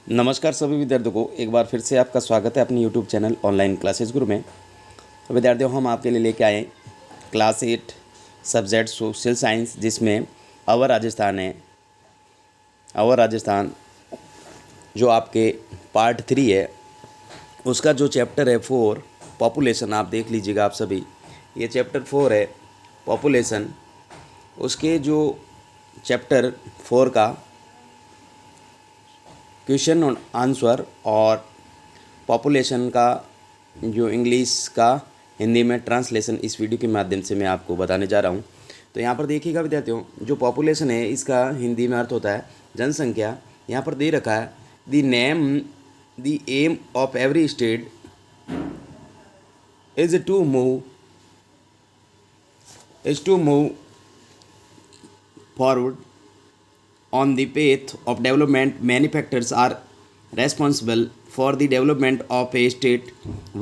नमस्कार सभी विद्यार्थियों को एक बार फिर से आपका स्वागत है अपनी यूट्यूब चैनल ऑनलाइन क्लासेस गुरु में। तो विद्यार्थियों हम आपके लिए लेके आए क्लास 8 सब्जेक्ट सोशल साइंस, जिसमें अवर राजस्थान है। अवर राजस्थान जो आपके पार्ट 3 है, उसका जो चैप्टर है 4 पॉपुलेशन, आप देख लीजिएगा आप सभी। ये चैप्टर 4 है पॉपुलेशन। उसके जो चैप्टर 4 का क्वेश्चन और आंसर और पॉपुलेशन का जो इंग्लिश का हिंदी में ट्रांसलेशन इस वीडियो के माध्यम से मैं आपको बताने जा रहा हूँ। तो यहाँ पर देखिएगा विद्यार्थियों, जो पॉपुलेशन है इसका हिंदी में अर्थ होता है जनसंख्या। यहाँ पर दे रखा है the aim of every state is to move forward on the path of development. Many factors are responsible for the development of a state.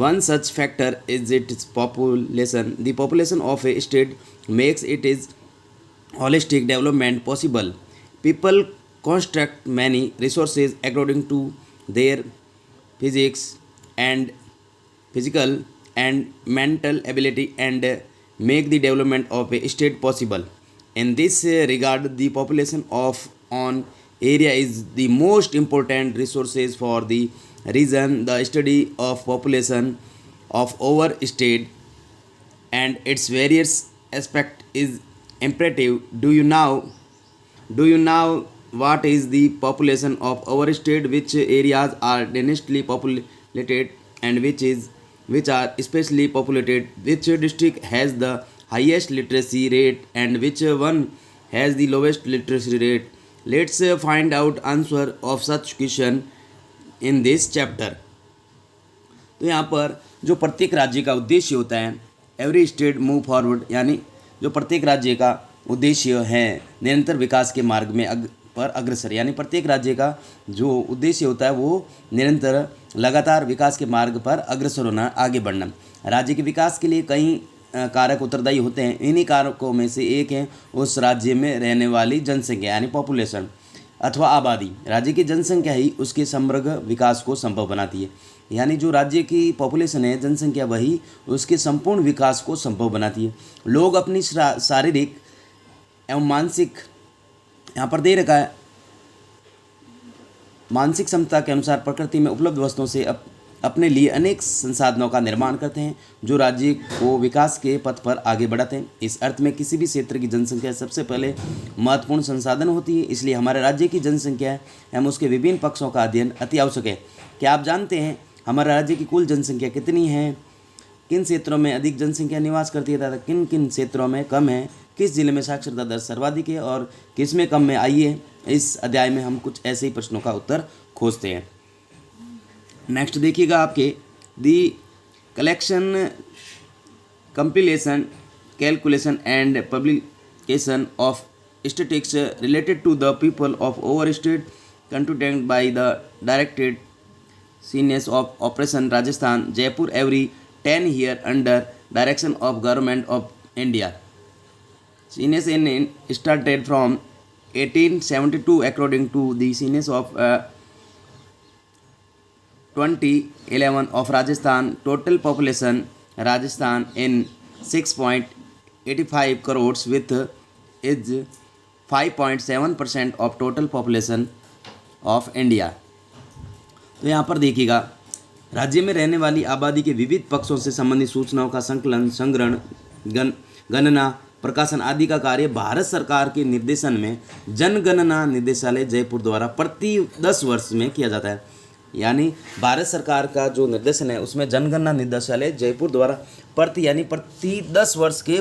One such factor is its population. The population of a state makes its holistic development possible. People construct many resources according to their physical and mental ability and make the development of a state possible. In this regard, the population of an area is the most important resources for the region. The study of population of our state and its various aspect is imperative. Do you know what is the population of our state? Which areas are densely populated and which are especially populated? Which district has the highest literacy rate and which one has the lowest literacy rate? Let's find out answer of such question in this chapter. तो यहाँ पर जो प्रत्येक राज्य का उद्देश्य होता है, एवरी स्टेट मूव फॉरवर्ड, यानी जो प्रत्येक राज्य का उद्देश्य है निरंतर विकास के मार्ग में पर अग्रसर, यानी प्रत्येक राज्य का जो उद्देश्य होता है वो निरंतर लगातार विकास के मार्ग पर अग्रसर होना, आगे बढ़ना। राज्य के विकास के लिए कई कारक उत्तरदायी होते हैं। इन्हीं कारकों में से एक है उस राज्य में रहने वाली जनसंख्या, यानी पॉपुलेशन अथवा आबादी। राज्य की जनसंख्या ही उसके समग्र विकास को संभव बनाती है। यानी जो राज्य की पॉपुलेशन है, जनसंख्या, वही उसके संपूर्ण विकास को संभव बनाती है। लोग अपनी शारीरिक एवं मानसिक, यहाँ पर दे रखा है, मानसिक क्षमता के अनुसार प्रकृति में उपलब्ध वस्तुओं से अपने लिए अनेक संसाधनों का निर्माण करते हैं जो राज्य को विकास के पथ पर आगे बढ़ाते हैं। इस अर्थ में किसी भी क्षेत्र की जनसंख्या सबसे पहले महत्वपूर्ण संसाधन होती है। इसलिए हमारे राज्य की जनसंख्या एवं उसके विभिन्न पक्षों का अध्ययन अति आवश्यक है। क्या आप जानते हैं हमारे राज्य की कुल जनसंख्या कितनी है? किन क्षेत्रों में अधिक जनसंख्या निवास करती है तथा किन किन क्षेत्रों में कम है? किस जिले में साक्षरता दर सर्वाधिक है और किस में कम है? आइए इस अध्याय में हम कुछ ऐसे ही प्रश्नों का उत्तर खोजते हैं। नेक्स्ट देखिएगा आपके the collection, compilation, calculation and publication of statistics related to the people of our state conducted by the directed seniors of operation Rajasthan Jaipur every 10 year under direction of government of India. Seniors in started from 1872 according to the census of 2011 of Rajasthan. Total population Rajasthan in 6.85 crores with is 5.7% of total population of India. तो यहाँ पर देखिएगा, राज्य में रहने वाली आबादी के विविध पक्षों से संबंधित सूचनाओं का संकलन, संग्रहण, गणना, प्रकाशन आदि का कार्य भारत सरकार के निर्देशन में जनगणना निदेशालय जयपुर द्वारा प्रति 10 वर्ष में किया जाता है। यानी भारत सरकार का जो निर्देशन है उसमें जनगणना निदेशालय जयपुर द्वारा प्रति 10 वर्ष के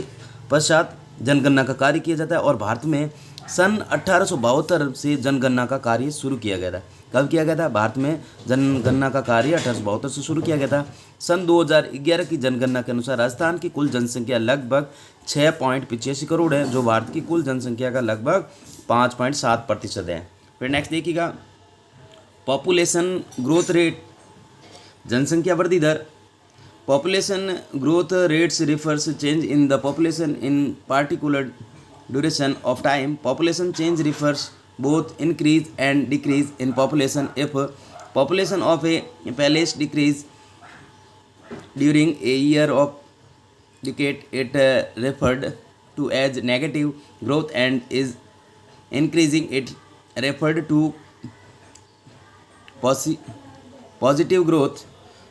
पश्चात जनगणना का कार्य किया जाता है। और भारत में सन 1872 से जनगणना का कार्य शुरू किया गया था। कब किया गया था? भारत में जनगणना का कार्य 1872 से शुरू किया गया था। सन 2011 की जनगणना के अनुसार राजस्थान की कुल जनसंख्या लगभग 6.85 करोड़ है, जो भारत की कुल जनसंख्या का लगभग 5.7% है। फिर नेक्स्ट देखिएगा, पॉपुलेशन ग्रोथ रेट, जनसंख्या वृद्धि दर। Population growth rates refers change in the population in particular duration of time. Population change refers both increase and decrease in population. If Population of a palace decrease during a year of decade. It referred to as negative growth, and is increasing. It referred to positive growth.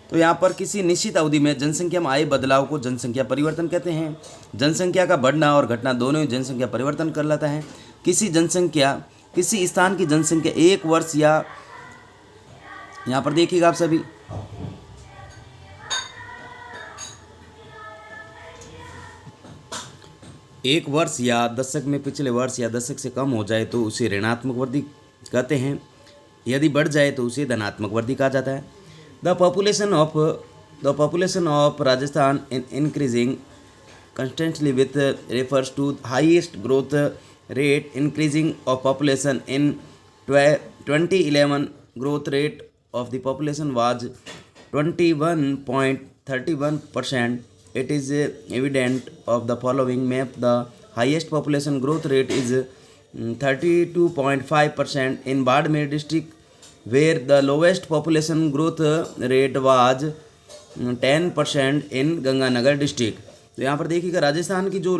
तो यहाँ पर किसी निश्चित अवधि में जनसंख्या में आए बदलाव को जनसंख्या परिवर्तन कहते हैं। जनसंख्या का बढ़ना और घटना दोनों ही जनसंख्या परिवर्तन कहलाता है। किसी स्थान की जनसंख्या एक वर्ष या, यहाँ पर देखिएगा आप सभी, एक वर्ष या दशक में पिछले वर्ष या दशक से कम हो जाए तो उसे ऋणात्मक वृद्धि कहते हैं, यदि बढ़ जाए तो उसे धनात्मक वृद्धि कहा जाता है। The population of Rajasthan in increasing constantly with refers to highest growth rate increasing of population in 2011 growth rate of the population was 21.31%. It is evident of the following map. The highest population growth rate is 32.5% in Badmer district, where the lowest population growth rate was 10% in Ganganagar district. तो यहाँ पर देखिएगा राजस्थान की जो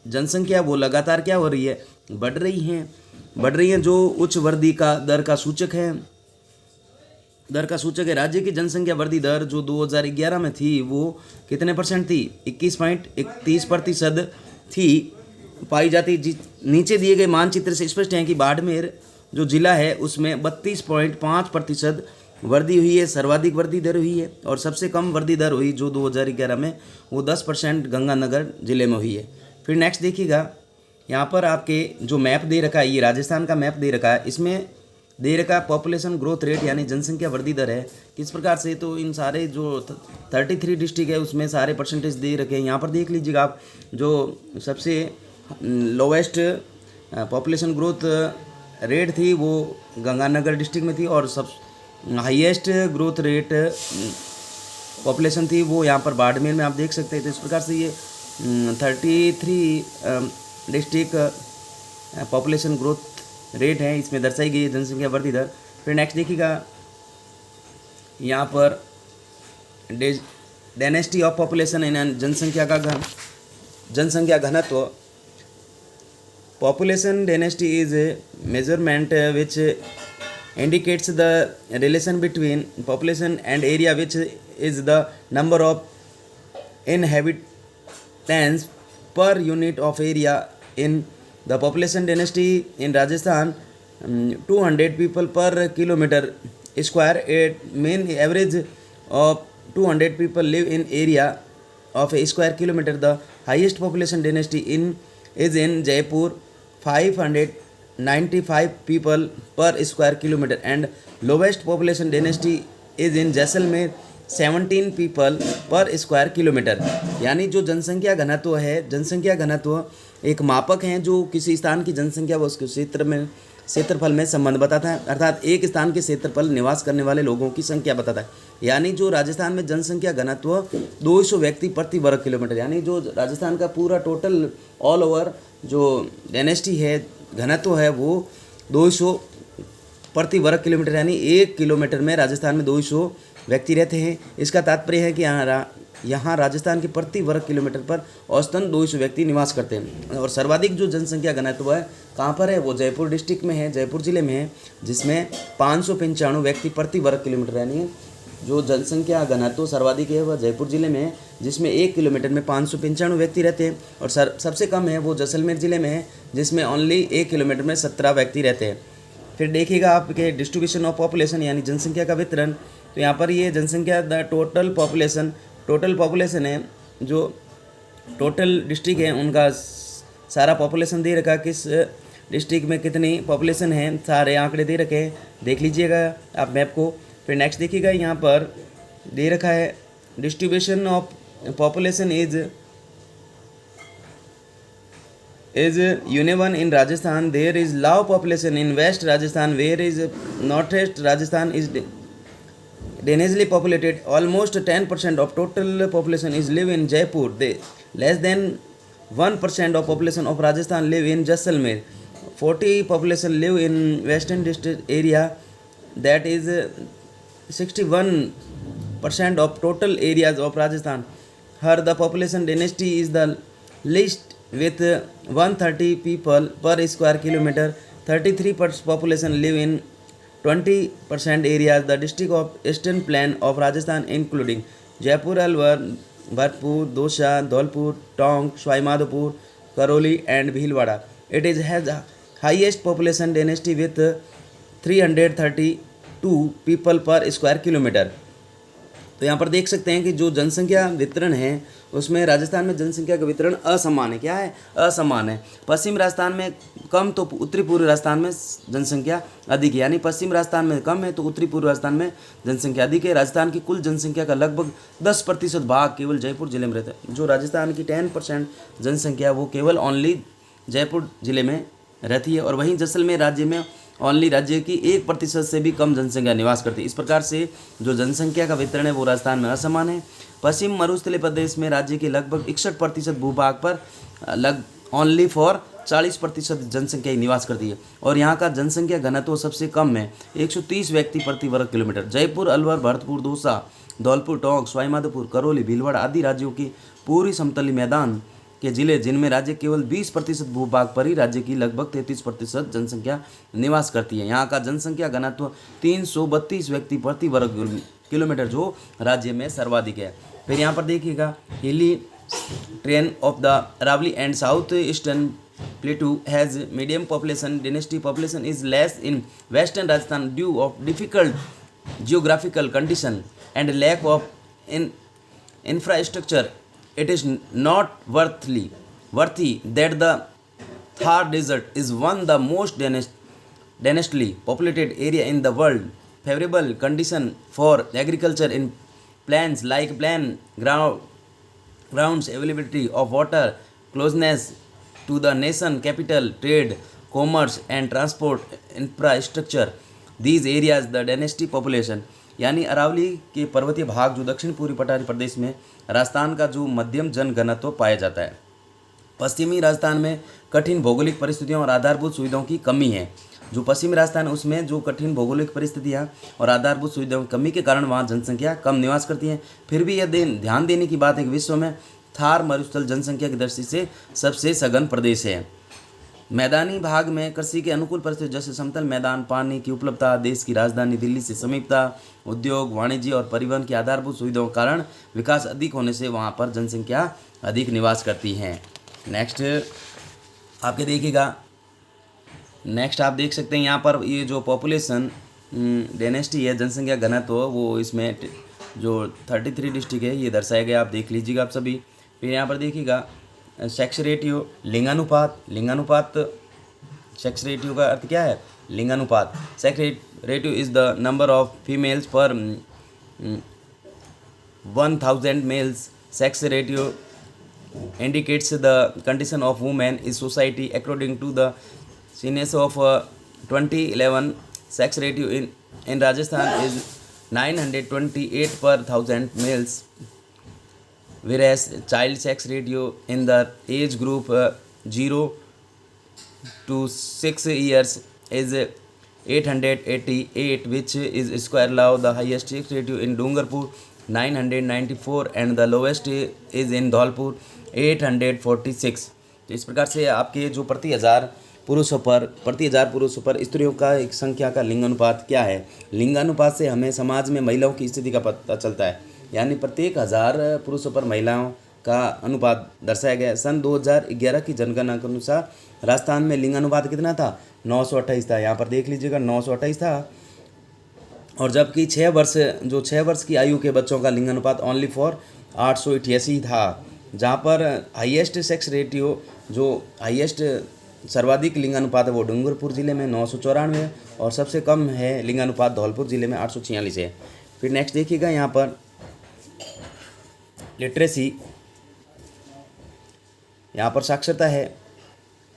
जनसंख्या वो लगातार क्या हो रही है, बढ़ रही हैं, जो उच्च वृद्धि का दर का सूचक है। राज्य की जनसंख्या वृद्धि दर जो 2011 में थी वो कितने परसेंट थी, 21.31% थी पाई जाती। नीचे दिए गए मानचित्र से स्पष्ट है कि बाड़मेर जो जिला है उसमें 32.5% वृद्धि हुई है, सर्वाधिक वृद्धि दर हुई है, और सबसे कम वृद्धि दर हुई जो 2011 में वो 10% गंगानगर जिले में हुई है। फिर नेक्स्ट देखिएगा, यहाँ पर आपके जो मैप दे रखा है, ये राजस्थान का मैप दे रखा है, इसमें दे रखा है पॉपुलेशन ग्रोथ रेट यानी जनसंख्या वृद्धि दर है किस प्रकार से। तो इन सारे जो 33 डिस्ट्रिक्ट है उसमें सारे परसेंटेज दे रखे हैं। यहाँ पर देख लीजिएगा आप, जो सबसे लोवेस्ट पॉपुलेशन ग्रोथ रेट थी वो गंगानगर डिस्ट्रिक्ट में थी, और सब हाईएस्ट ग्रोथ रेट पॉपुलेशन थी वो यहाँ पर बाड़मेर में आप देख सकते हैं। तो इस प्रकार से ये 33 डिस्ट्रिक्ट पॉपुलेशन ग्रोथ रेट है, इसमें दर्शाई गई है जनसंख्या वृद्धि दर। फिर नेक्स्ट देखिएगा, यहाँ पर डेनेसिटी ऑफ पॉपुलेशन इन जनसंख्या घनत्व। Population density is a measurement which indicates the relation between population and area, which is the number of inhabitants per unit of area. In the population density in Rajasthan, 200 people per kilometer square. It mean average of 200 people live in area of a square kilometer. The highest population density is in Jaipur, 595 people per square kilometer, and lowest population density is in Jaisalmer, 17 people per square kilometer। यानी जो जनसंख्या घनत्व है, जनसंख्या घनत्व एक मापक है जो किसी स्थान की जनसंख्या व उसके क्षेत्रफल में संबंध बताता है, अर्थात एक स्थान के क्षेत्रफल निवास करने वाले लोगों की संख्या बताता है। यानी जो राजस्थान में जनसंख्या घनत्व 200 व्यक्ति प्रति वर्ग किलोमीटर, यानी जो राजस्थान का पूरा टोटल ऑल ओवर जो डेनेसिटी है, घनत्व है, वो 200 प्रति वर्ग किलोमीटर, यानी 1 किलोमीटर में राजस्थान में 200 व्यक्ति रहते हैं। इसका तात्पर्य है कि यहाँ राजस्थान के प्रति वर्ग किलोमीटर पर औसतन 200 व्यक्ति निवास करते हैं। और सर्वाधिक जो जनसंख्या घनत्व है कहाँ पर है, वो जयपुर डिस्ट्रिक्ट में है, जयपुर जिले में है, जिसमें 595 व्यक्ति प्रति वर्ग किलोमीटर, यानी जो जनसंख्या घनत्व सर्वाधिक है वह जयपुर जिले में है, जिसमें 1 किलोमीटर में 595 व्यक्ति रहते हैं। और सबसे कम है वो जैसलमेर जिले में है, जिसमें ओनली 1 किलोमीटर में 17 व्यक्ति रहते हैं। फिर देखिएगा आपके डिस्ट्रीब्यूशन ऑफ पॉपुलेशन यानी जनसंख्या का वितरण। तो यहाँ पर ये जनसंख्या द टोटल पॉपुलेशन है, जो टोटल डिस्ट्रिक्ट है उनका सारा पॉपुलेशन दे रखा, किस डिस्ट्रिक्ट में कितनी पॉपुलेशन है सारे आंकड़े दे रखे हैं, देख लीजिएगा आप मैप को। फिर नेक्स्ट देखिएगा, यहाँ पर दे रखा है distribution of population is uneven in Rajasthan. There is low population in West Rajasthan, whereas Northeast Rajasthan is densely populated. Almost 10% of total population is live in Jaipur. Less than 1% of population of Rajasthan live in Jaisalmer. 40 population live in Western district area, that is 61% of total areas of Rajasthan. Here the population density is the least with 130 people per square kilometer. 33% population live in 20% areas. The district of Eastern Plain of Rajasthan including Jaipur, Alwar, Bhartpur, Dosa, Dholpur, Tonk, Swaimādhopur, Karoli and Bhilwara. It is has highest population density with 332 people पर square kilometre. तो यहाँ पर देख सकते हैं कि जो जनसंख्या वितरण है उसमें राजस्थान में जनसंख्या का वितरण असमान है। क्या है? असमान है। पश्चिम राजस्थान में कम तो उत्तरी पूर्व राजस्थान में जनसंख्या अधिक है, यानी पश्चिम राजस्थान में कम है तो उत्तरी पूर्व राजस्थान में जनसंख्या अधिक है। राजस्थान की कुल जनसंख्या का लगभग 10% भाग केवल जयपुर जिले में रहता है। जो राजस्थान की 10% जनसंख्या वो केवल ओनली जयपुर जिले में रहती है, और वहीं जैसलमेर राज्य में ओनली राज्य की 1% से भी कम जनसंख्या निवास करती है। इस प्रकार से जो जनसंख्या का वितरण है वो राजस्थान में असमान है। पश्चिम मरुस्थलीय प्रदेश में राज्य के लगभग 61% भूभाग पर ओनली फॉर 40% जनसंख्या ही निवास करती है, और यहाँ का जनसंख्या घनत्व सबसे कम है, 130 व्यक्ति प्रति वर्ग किलोमीटर। जयपुर, अलवर, भरतपुर, दौसा, धौलपुर, टोंक, सवाईमाधोपुर, करौली, भीलवाड़ा आदि राज्यों की पूरी समतली मैदान के जिले जिनमें राज्य केवल 20% भूभाग पर ही राज्य की लगभग 33% जनसंख्या निवास करती है। यहाँ का जनसंख्या घनत्व 332 व्यक्ति प्रति वर्ग किलोमीटर जो राज्य में सर्वाधिक है। फिर यहाँ पर देखिएगा hilly train of the Aravalli and south eastern plateau has medium population density. Population is less in western Rajasthan due of difficult geographical condition and lack of infrastructure. It is not worthy that the Thar Desert is one the most densely populated area in the world. Favorable condition for agriculture in plains like plain grounds, availability of water, closeness to the nation capital, trade, commerce and transport infrastructure. These areas the density population यानी अरावली के पर्वतीय भाग जो दक्षिण पूर्वी पठारी प्रदेश में राजस्थान का जो मध्यम जनघनत्व पाया जाता है। पश्चिमी राजस्थान में कठिन भौगोलिक परिस्थितियों और आधारभूत सुविधाओं की कमी है। जो पश्चिमी राजस्थान उसमें जो कठिन भौगोलिक परिस्थितियाँ और आधारभूत सुविधाओं की कमी के कारण वहाँ जनसंख्या कम निवास करती है। फिर भी यह ध्यान देने की बात है कि विश्व में थार मरुस्थल जनसंख्या की दृष्टि से सबसे सघन प्रदेश है। मैदानी भाग में कृषि के अनुकूल परिस्थिति जैसे समतल मैदान, पानी की उपलब्धता, देश की राजधानी दिल्ली से समीपता, उद्योग, वाणिज्य और परिवहन की आधारभूत सुविधाओं के कारण विकास अधिक होने से वहाँ पर जनसंख्या अधिक निवास करती है। नेक्स्ट आपके देखिएगा, नेक्स्ट आप देख सकते हैं यहाँ पर ये जो पॉपुलेशन डेंसिटी है, जनसंख्या घनत्व वो इसमें जो 33 डिस्ट्रिक्ट है ये दर्शाया गया, आप देख लीजिएगा आप सभी। फिर यहाँ पर देखिएगा सेक्स रेटियो, लिंगानुपात सेक्स रेटियो का अर्थ क्या है? लिंगानुपात। Sex ratio is the number of females per 1000 males. Sex ratio indicates the condition of women in society according to the census of 2011. Sex ratio in Rajasthan is 928 per 1000 males, whereas child sex ratio in the age group 0 to 6 years is 888, which is square law. The highest sex ratio in Dungarpur 994 and the lowest is in Dholpur 846। तो इस प्रकार से आपके जो प्रति हज़ार पुरुषों पर स्त्रियों का एक संख्या का लिंगानुपात क्या है। लिंगानुपात से हमें समाज में महिलाओं की स्थिति का पता चलता है, यानी प्रत्येक 1000 पुरुषों पर महिलाओं का अनुपात दर्शाया गया है। सन 2011 की जनगणना के अनुसार राजस्थान में लिंगानुपात कितना था? 928 था। यहाँ पर देख लीजिएगा 928 था, और जबकि 6 वर्ष की आयु के बच्चों का लिंगानुपात ओनली फॉर 888 था। जहाँ पर हाईएस्ट सेक्स रेटियो जो हाईएस्ट सर्वाधिक लिंगानुपात है वो डूंगरपुर ज़िले में 994 है, और सबसे कम है लिंगानुपात धौलपुर ज़िले में 846 है। फिर नेक्स्ट देखिएगा यहाँ पर लिटरेसी, यहाँ पर साक्षरता है।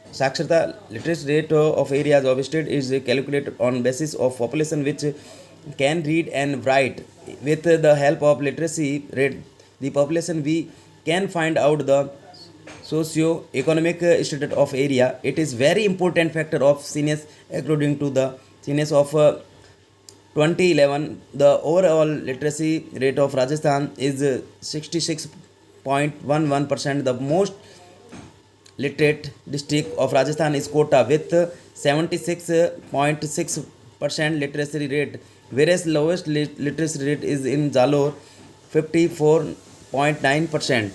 साक्षरता literacy rate of areas of state is calculated on basis of population which can read and write. With the help of literacy rate the population we can find out the socio-economic status of area. It is very important factor of census according to the census of 2011, the overall literacy rate of Rajasthan is 66.11%. The most literate district of Rajasthan is Kota with 76.6% literacy rate, whereas lowest literacy rate is in Jalore 54.9%.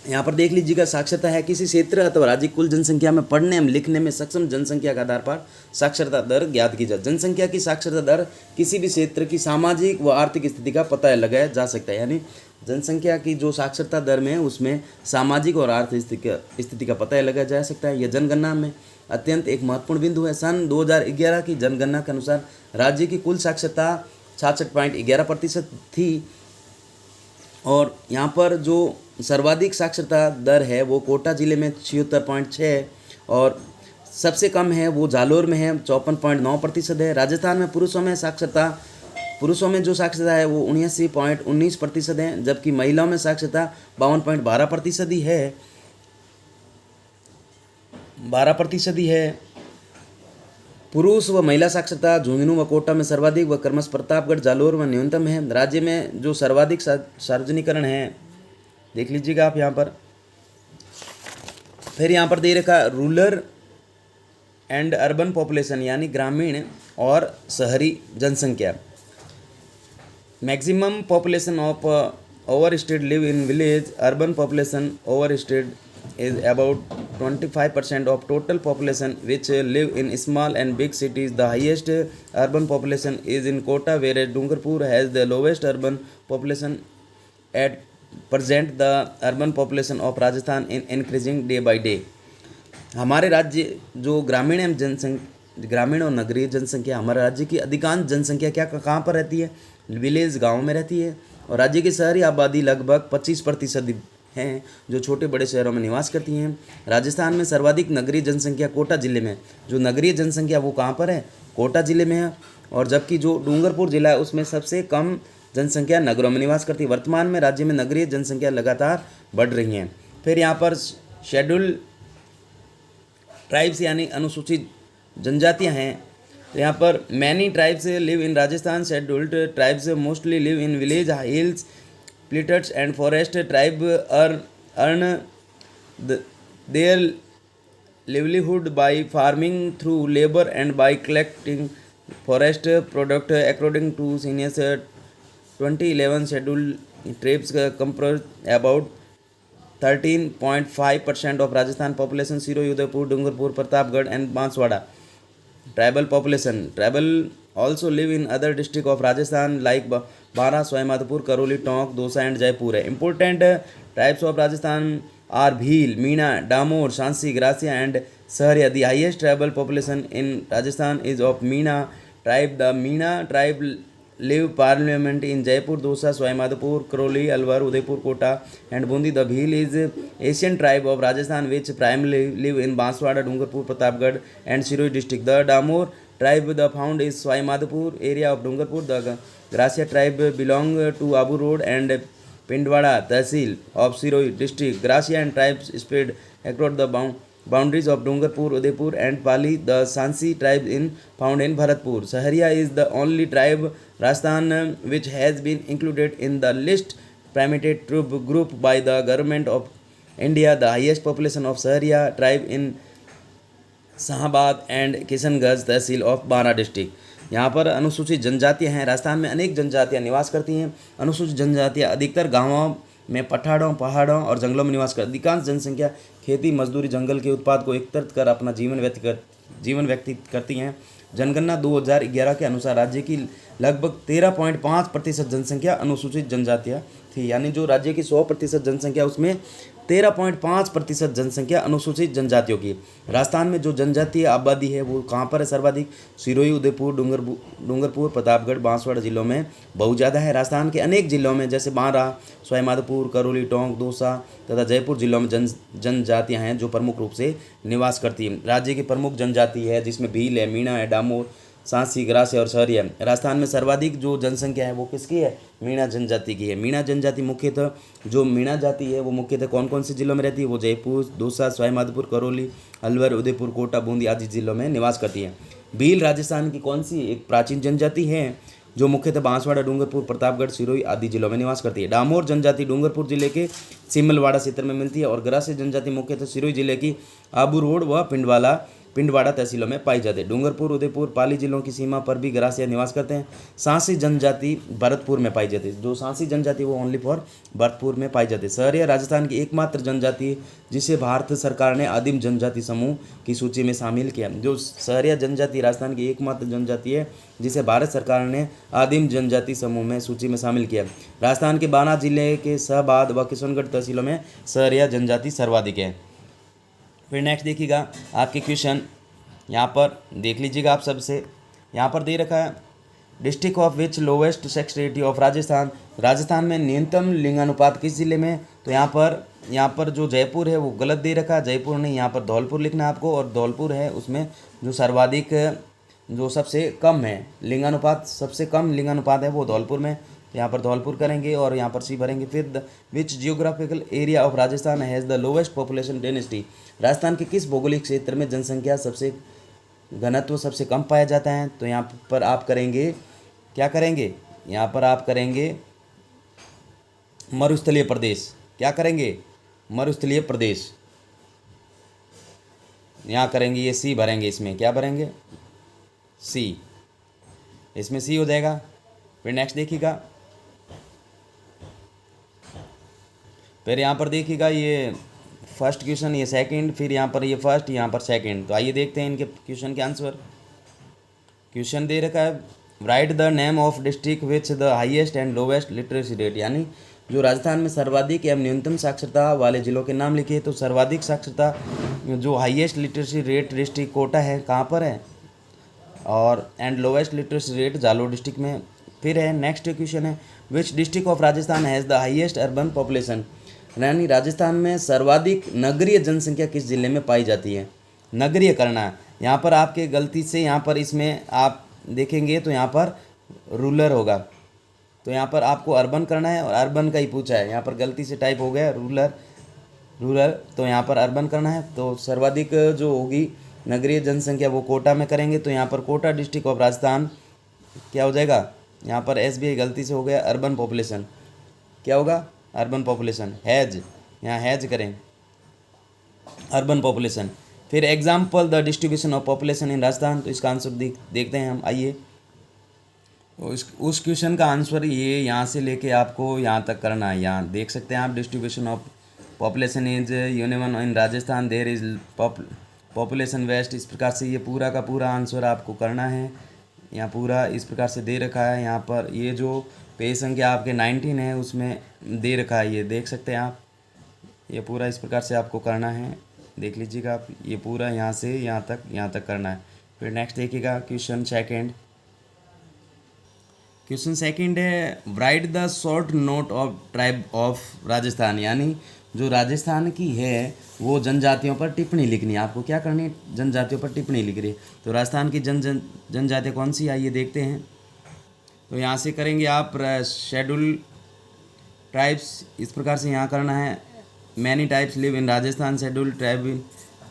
यहाँ पर देख लीजिएगा, साक्षरता है किसी क्षेत्र अथवा राज्य कुल जनसंख्या में पढ़ने एवं लिखने में सक्षम जनसंख्या के आधार पर साक्षरता दर ज्ञात की जाए। जनसंख्या की साक्षरता दर किसी भी क्षेत्र की सामाजिक व आर्थिक स्थिति का पता लगाया जा सकता है। यानी जनसंख्या की जो साक्षरता दर में उसमें सामाजिक और आर्थिक स्थिति का पता लगाया जा सकता है। यह जनगणना में अत्यंत एक महत्वपूर्ण बिंदु है। सन 2011 की जनगणना के अनुसार राज्य की कुल साक्षरता 66.11% थी और यहाँ पर जो सर्वाधिक साक्षरता दर है वो कोटा जिले में 76.6 और सबसे कम है वो जालोर में है 54.9% है। राजस्थान में पुरुषों में जो साक्षरता है वो 79.19% है, जबकि महिलाओं में साक्षरता 52.12% ही है 12% ही है। पुरुष व महिला साक्षरता झुंझुनू व कोटा में सर्वाधिक व क्रमश प्रतापगढ़ जालोर में न्यूनतम है। राज्य में जो सर्वाधिक सार्वजनिकरण है देख लीजिएगा आप यहाँ पर। फिर यहाँ पर दे रखा रूरल एंड अर्बन पॉपुलेशन, यानी ग्रामीण और शहरी जनसंख्या। Maximum population of our state live in village. Urban population over state is about 25% of total population which live in small and big cities. The highest urban population is in Kota, whereas Dungarpur has the lowest urban population. At present, the urban population of Rajasthan is increasing day by day. हमारे राज्य जो ग्रामीण और नगरीय जनसंख्या, हमारे राज्य की अधिकांश जनसंख्या कहाँ पर रहती है? विलेज, गाँव में रहती है। और राज्य की शहरी आबादी लगभग 25% हैं जो छोटे बड़े शहरों में निवास करती हैं। राजस्थान में सर्वाधिक नगरीय जनसंख्या कोटा जिले में, जो नगरीय जनसंख्या वो कहाँ पर है? कोटा जिले में है। और जबकि जो डूंगरपुर जिला है उसमें सबसे कम जनसंख्या नगरों में निवास करती है। वर्तमान में राज्य में नगरीय जनसंख्या लगातार बढ़ रही हैं। फिर यहाँ पर शेड्यूल ट्राइब्स यानी अनुसूचित जनजातियाँ हैं। तो यहाँ पर many tribes live in Rajasthan. Scheduled tribes mostly live in village, hills, plateaus and forest. Tribe earn their livelihood by farming through labor and by collecting forest product. According to census 2011, scheduled tribes comprise about 13.5% of Rajasthan population. Siroi, Udaipur, Dungarpur, Pratapgarh and Banswada. Tribal population. Tribal also live in other districts of Rajasthan like Bara, Soimadpur, Karoli, Tonk, Dosa and Jaipur. Important tribes of Rajasthan are Bhil, Meena, Damor, Shansi, Gracia and Saharia. The highest tribal population in Rajasthan is of Meena tribe. The Meena tribe live parliament in Jaipur, Dosa, Soimadpur, Karoli, Alwar, Udaipur, Kota and Bundi. The Bhil is Asian tribe of Rajasthan which primarily live in Banswada, Dungarpur, Pratapgarh and Siroi district. The Damor tribe the found is Soimadpur area of Dungarpur. The Gracia tribe belong to Abu Road and Pindwada Tehsil of Siroi district. Gracia and tribes spread across the boundaries of Dungarpur, Udaipur and Pali. The Sansi tribe found in Bharatpur. Saharia is the only tribe Rajasthan which has been included in the list primitive tribe group by the government of India. The highest population of Saharia tribe in Shahabad and Kishanganj tehsil of Bara district. यहाँ पर अनुसूचित जनजातियाँ हैं। राजस्थान में अनेक जनजातियाँ निवास करती हैं। अनुसूचित जनजातियाँ अधिकतर गाँवों में पहाड़ों और जंगलों में निवास करती। अधिकांश जनसंख्या खेती, मजदूरी, जंगल के उत्पाद को एकत्रित कर अपना जीवन व्यतीत करती हैं। जनगणना 2011 के अनुसार राज्य की लगभग 13.5% जनसंख्या अनुसूचित जनजातियाँ थी। यानी जो राज्य की 100% जनसंख्या उसमें 13.5% जनसंख्या अनुसूचित जनजातियों की। राजस्थान में जो जनजातीय आबादी है वो कहाँ पर है सर्वाधिक? सिरोही, उदयपुर, डूंगरपुर, प्रतापगढ़, बांसवाड़ा जिलों में बहुत ज़्यादा है। राजस्थान के अनेक जिलों में जैसे बारा, सोईमाधोपुर, करौली, टोंक, दौसा तथा जयपुर जिलों में जनजातियाँ हैं जो प्रमुख रूप से निवास करती हैं। राज्य की प्रमुख जनजाति है जिसमें भील है, मीणा है, डामोर, सांसी, ग्रास्य और शहरी है। राजस्थान में सर्वाधिक जो जनसंख्या है वो किसकी है? मीणा जनजाति की है। मीणा जनजाति मुख्यतः जो मीणा जाति है वो मुख्यतः कौन कौन से जिलों में रहती है? वो जयपुर, दौसा, सोईमाधोपुर, करौली, अलवर, उदयपुर, कोटा, बूंदी आदि जिलों में निवास करती है। भील राजस्थान की कौन सी एक प्राचीन जनजाति है जो मुख्यतः बांसवाड़ा, डूंगरपुर, प्रतापगढ़, सिरोही आदि जिलों में निवास करती है। डामोर जनजाति डूंगरपुर जिले के सिमलवाड़ा क्षेत्र में मिलती है और ग्रास्य जनजाति मुख्यतः सिरोही जिले की आबू रोड व पिंडवाड़ा तहसीलों में पाई जाती है। डूंगरपुर, उदयपुर, पाली जिलों की सीमा पर भी ग्रासिया निवास करते हैं। सांसी जनजाति भरतपुर में पाई जाती है। जो सांसी जनजाति वो ओनली फॉर भरतपुर में पाई जाती है। सहरिया राजस्थान की एकमात्र जनजाति जिसे भारत सरकार ने आदिम जनजाति समूह की सूची में शामिल किया। जो सहरिया जनजाति राजस्थान की एकमात्र जनजाति है जिसे भारत सरकार ने आदिम जनजाति समूह में सूची में शामिल किया। राजस्थान के बाना जिले के सहबाद व किशनगढ़ तहसीलों में सहरिया जनजाति सर्वाधिक है। फिर नेक्स्ट देखिएगा आपके क्वेश्चन यहाँ पर देख लीजिएगा आप सबसे। यहाँ पर दे रखा है district of which lowest sex ratio of Rajasthan. Rajasthan में न्यूनतम लिंगानुपात किस जिले में? तो यहाँ पर जो जयपुर है वो गलत दे रखा है, जयपुर नहीं, यहाँ पर धौलपुर लिखना है आपको। और धौलपुर है उसमें जो सर्वाधिक जो सबसे कम है लिंगानुपात, सबसे कम लिंगानुपात है वो धौलपुर में, तो यहाँ पर धौलपुर करेंगे और यहाँ पर सी भरेंगे। फिर which geographical area of Rajasthan has the lowest population density. Rajasthan के किस भौगोलिक क्षेत्र में जनसंख्या सबसे घनत्व सबसे कम पाया जाता है? तो यहाँ पर आप करेंगे क्या करेंगे? यहाँ पर आप करेंगे मरुस्थलीय प्रदेश। क्या करेंगे? मरुस्थलीय प्रदेश। यहाँ करेंगे ये सी भरेंगे, इसमें क्या भरेंगे? सी, इसमें सी हो जाएगा। फिर नेक्स्ट देखिएगा, फिर यहाँ पर देखिएगा ये फर्स्ट क्वेश्चन, ये सेकंड, फिर यहाँ पर ये फर्स्ट, यहाँ पर सेकंड। तो आइए देखते हैं इनके क्वेश्चन के आंसर। क्वेश्चन दे रखा है right the name of district which the highest and lowest literacy rate, यानी जो राजस्थान में सर्वाधिक एवं न्यूनतम साक्षरता वाले जिलों के नाम लिखिए। तो सर्वाधिक साक्षरता जो highest literacy rate district Kota है, कहाँ पर है? और and lowest literacy rate Jalore district में। फिर है नेक्स्ट क्वेश्चन है which district of Rajasthan has the highest urban population, यानी राजस्थान में सर्वाधिक नगरीय जनसंख्या किस जिले में पाई जाती है? नगरीय करना है। यहाँ पर आपके गलती से यहाँ पर इसमें आप देखेंगे तो यहाँ पर रूरल होगा, तो यहाँ पर आपको अर्बन करना है और अर्बन का ही पूछा है। यहाँ पर गलती से टाइप हो गया रूरल, तो यहाँ पर अर्बन करना है। तो सर्वाधिक जो होगी नगरीय जनसंख्या वो कोटा में करेंगे। तो यहाँ पर कोटा डिस्ट्रिक्ट ऑफ राजस्थान क्या हो जाएगा? यहाँ पर SBI गलती से हो गया अर्बन पॉपुलेशन, क्या होगा? अर्बन पॉपुलेशन हैज, यहाँ हैज करें अर्बन पॉपुलेशन। फिर example the distribution of population इन राजस्थान, तो इसका आंसर देखते हैं हम। आइए तो उस क्वेश्चन का आंसर ये यहाँ से लेके आपको यहाँ तक करना है। यहाँ देख सकते हैं आप distribution of population is uneven in Rajasthan there is population west, इस प्रकार से ये पूरा का पूरा आंसर आपको करना है। यहाँ पूरा इस प्रकार से दे रखा है। यहाँ पर ये जो पेज संख्या आपके 19 है उसमें दे रखा है, ये देख सकते हैं आप। ये पूरा इस प्रकार से आपको करना है, देख लीजिएगा आप। ये पूरा यहाँ से यहाँ तक करना है। फिर नेक्स्ट देखिएगा क्वेश्चन सेकंड। क्वेश्चन सेकंड है right the short note of tribe of Rajasthan, यानी जो राजस्थान की है वो जनजातियों पर टिप्पणी लिखनी है। आपको क्या करनी है? जनजातियों पर टिप्पणी लिख रही है। तो राजस्थान की जनजातियाँ कौन सी आइए देखते हैं। तो यहाँ से करेंगे आप शेड्यूल ट्राइब्स, इस प्रकार से यहाँ करना है। Many types live in Rajasthan, schedule tribe,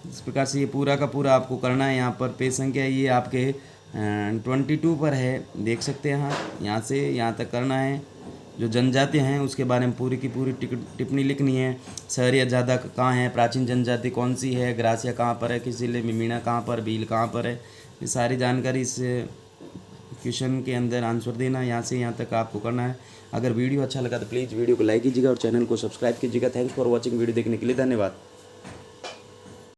इस प्रकार से ये पूरा का पूरा आपको करना है। यहाँ पर पेज संख्या ये आपके 22 पर है, देख सकते हैं यहाँ से यहाँ तक करना है। जो जनजातियाँ हैं उसके बारे में पूरी की पूरी टिप्पणी लिखनी है। सहरिया ज़्यादा कहाँ है, प्राचीन जनजाति कौन सी है, ग्रासिया कहाँ पर है, किस जिले में, मीणा कहाँ पर, भील कहाँ पर है, ये सारी जानकारी इस क्वेश्चन के अंदर आंसर देना। यहाँ से यहाँ तक आपको करना है। अगर वीडियो अच्छा लगा तो प्लीज़ वीडियो को लाइक कीजिएगा और चैनल को सब्सक्राइब कीजिएगा। Thanks for watching. वीडियो देखने के लिए धन्यवाद।